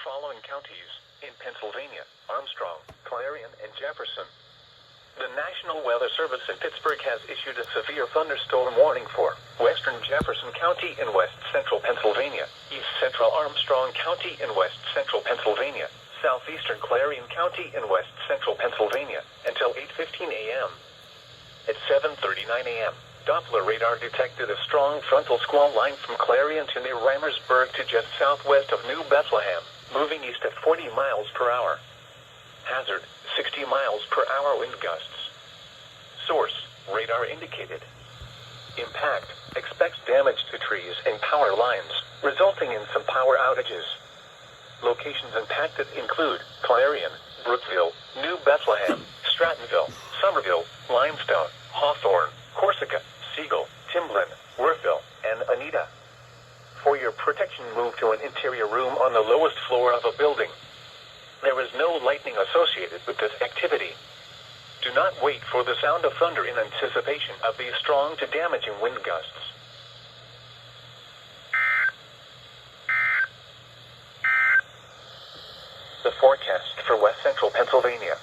the following counties in Pennsylvania: Armstrong, Clarion, and Jefferson. The National Weather Service in Pittsburgh has issued a severe thunderstorm warning for western Jefferson County in west central Pennsylvania, east central Armstrong County in west central Pennsylvania, southeastern Clarion County in west central Pennsylvania, until 8:15 a.m. At 7:39 a.m., Doppler radar detected a strong frontal squall line from Clarion to near Reimersburg to just southwest of New Bethlehem, moving east at 40 miles per hour. Hazard, 60 miles per hour wind gusts. Source, radar indicated. Impact, expects damage to trees and power lines, resulting in some power outages. Locations impacted include Clarion, Brookville, New Bethlehem, Strattonville, Somerville, Limestone, Hawthorne, Corsica, Siegel, Timblin, Worthville, and Anita. For your protection, move to an interior room on the lowest floor of a building. There is no lightning associated with this activity. Do not wait for the sound of thunder in anticipation of these strong to damaging wind gusts. The forecast for west central Pennsylvania.